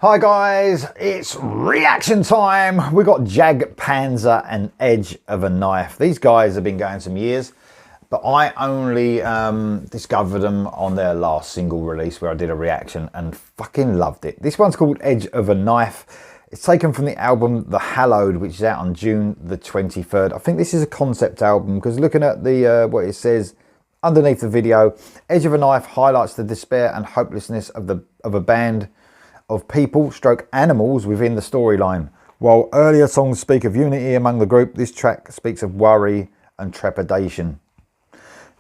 Hi guys, it's reaction time. We got Jag Panzer and Edge of a Knife. These guys have been going some years, but I only discovered them on their last single release where I did a reaction and fucking loved it. This one's called Edge of a Knife. It's taken from the album The Hallowed, which is out on June the 23rd. I think this is a concept album because looking at the what it says underneath the video, Edge of a Knife highlights the despair and hopelessness of a band of people stroke animals within the storyline. While earlier songs speak of unity among the group, this track speaks of worry and trepidation.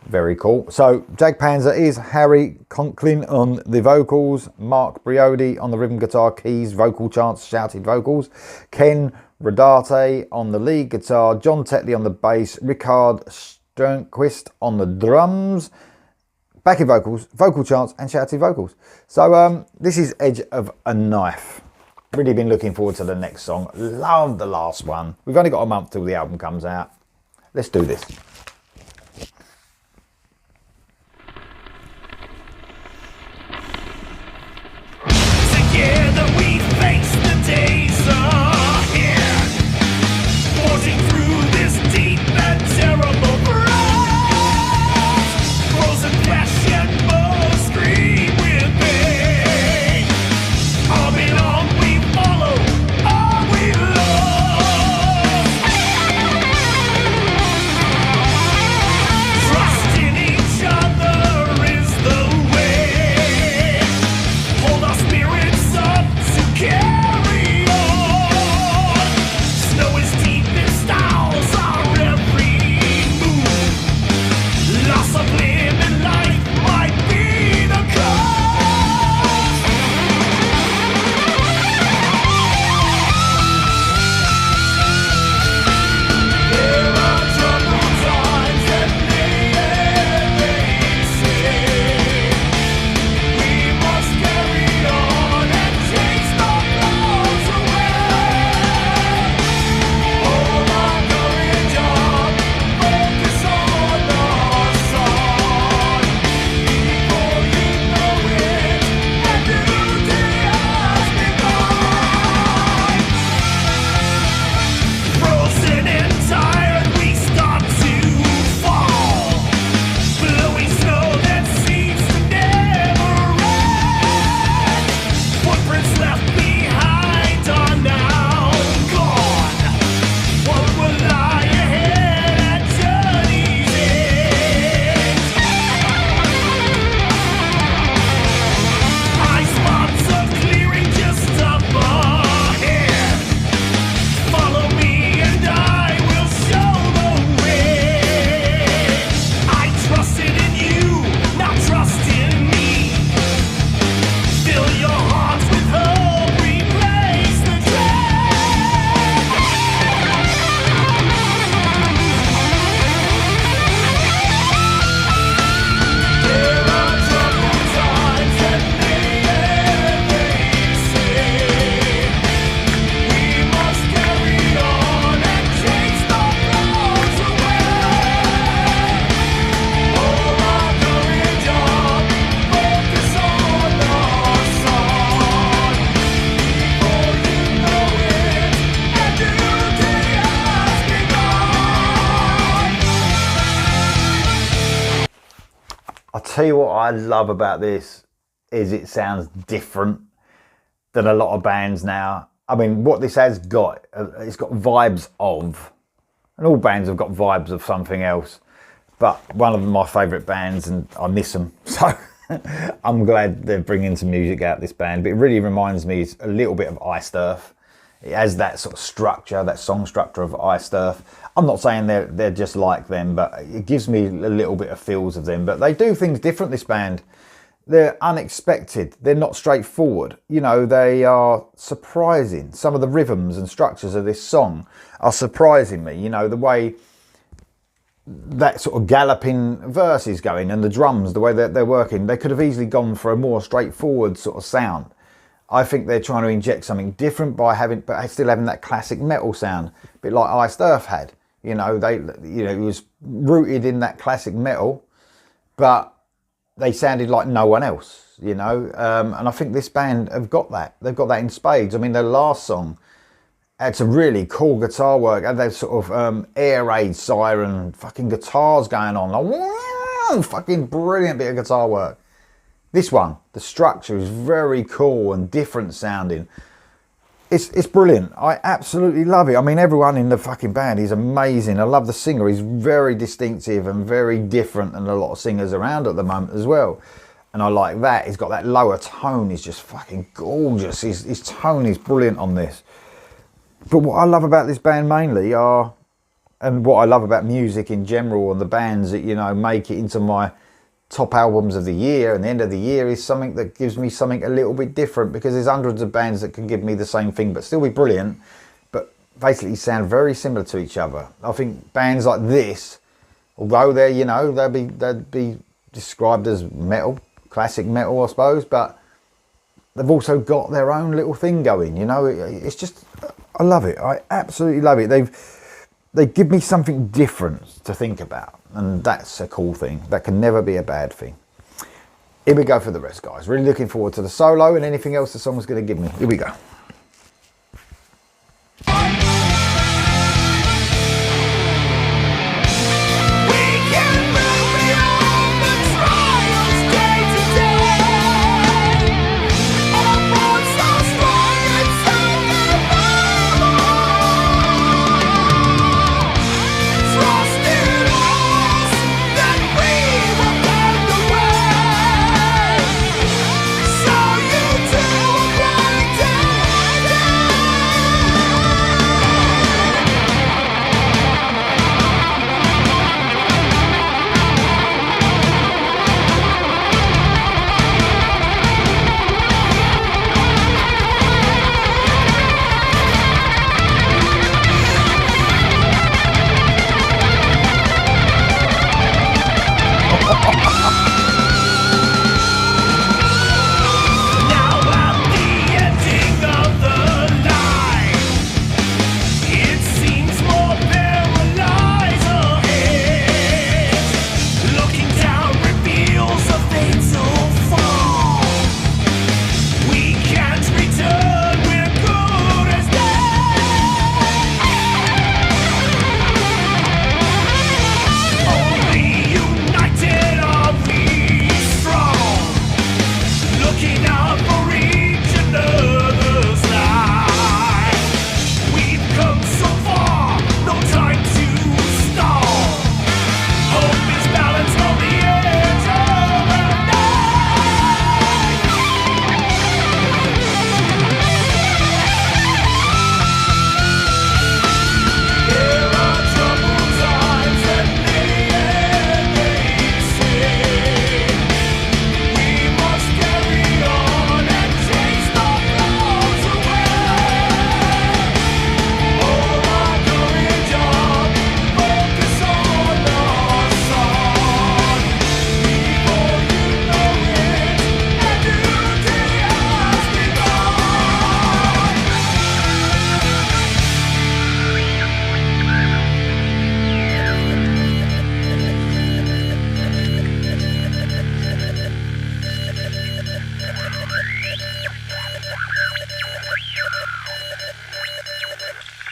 Very cool. So Jag Panzer is Harry Conklin on the vocals, Mark Briody on the rhythm guitar, keys, vocal chants, shouted vocals, Ken Rodarte on the lead guitar, John Tetley on the bass, Richard Sternquist on the drums, backing vocals, vocal chants and shouted vocals. So this is Edge of a Knife. Really been looking forward to the next song. Love the last one. We've only got a month till the album comes out. Let's do this. Together we face the days ahead, forging through this deep and terrible ground. Frozen flesh and bones scream with pain. Arm in arm we follow all we love. Trust in each other is the way. Hold our spirits up to carry on. Snow is deep and styles our every move. Loss of limb and life might be the cause. There are troubled times and they say we must carry on and chase the clouds away. Hold our courage up, focus on the sun. Before you know it, a new day has begun. Frozen and tired, we start to fall. Blowing snow that seems to never end. Footprints left behind are now gone. What will lie ahead at journey's end? Eye spots are clearing just up ahead. Follow me and I will show the way. I trusted in you, now trust in me. Fill your hearts with hope, replace the dread. There are troubled times and they say we must carry on and chase the clouds away. Hold our courage up, focus on the sun. Before you know it, a new day has begun. I'll tell you what I love about this is it sounds different than a lot of bands now. I mean, what this has got, it's got vibes of, and all bands have got vibes of something else, but one of my favourite bands and I miss them. So I'm glad they're bringing some music out, this band, but it really reminds me a little bit of Iced Earth. It has that sort of structure, that song structure of Iced Earth. I'm not saying they're just like them, but it gives me a little bit of feels of them. But they do things different, this band. They're unexpected. They're not straightforward. You know, they are surprising. Some of the rhythms and structures of this song are surprising me. You know, the way that sort of galloping verse is going and the drums, the way that they're working, they could have easily gone for a more straightforward sort of sound. I think they're trying to inject something different by still having that classic metal sound, a bit like Iced Earth had. You know, it was rooted in that classic metal, but they sounded like no one else, you know. And I think this band have got that. They've got that in spades. I mean, their last song had some really cool guitar work. Had that sort of air raid siren, fucking guitars going on. Like, wow, fucking brilliant bit of guitar work. This one, the structure is very cool and different sounding. It's brilliant. I absolutely love it. I mean, everyone in the fucking band is amazing. I love the singer. He's very distinctive and very different than a lot of singers around at the moment as well. And I like that. He's got that lower tone. He's just fucking gorgeous. His tone is brilliant on this. But what I love about this band mainly are, and what I love about music in general and the bands that, you know, make it into my top albums of the year and the end of the year, is something that gives me something a little bit different, because there's hundreds of bands that can give me the same thing but still be brilliant, but basically sound very similar to each other. I think bands like this, although they're, you know, they'd be described as metal, classic metal I suppose, but they've also got their own little thing going, you know. It's just, I love it. I absolutely love it. They give me something different to think about, and that's a cool thing. That can never be a bad thing. Here we go for the rest, guys. Really looking forward to the solo and anything else the song's going to give me. Here we go.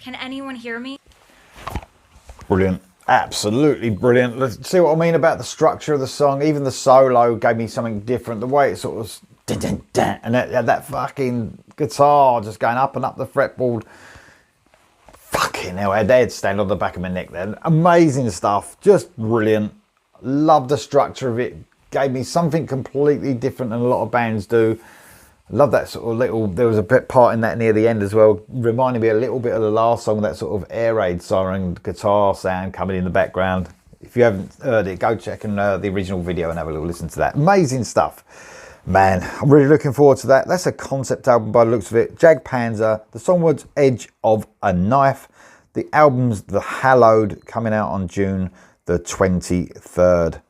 Can anyone hear me? Brilliant. Absolutely brilliant. Let's see what I mean about the structure of the song. Even the solo gave me something different. The way it sort of dun, dun, dun, and that fucking guitar just going up and up the fretboard. Fucking hell, I had head stand on the back of my neck then. Amazing stuff. Just brilliant. Love the structure of it. Gave me something completely different than a lot of bands do. Love that sort of little, there was a bit part in that near the end as well, reminding me a little bit of the last song, that sort of air raid siren guitar sound coming in the background. If you haven't heard it, go check the original video and have a little listen to that. Amazing stuff. Man, I'm really looking forward to that. That's a concept album by the looks of it. Jag Panzer, the song was Edge of a Knife. The album's The Hallowed, coming out on June the 23rd.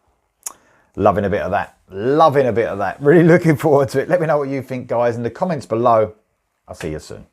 Loving a bit of that. Loving a bit of that. Really looking forward to it. Let me know what you think, guys, in the comments below. I'll see you soon.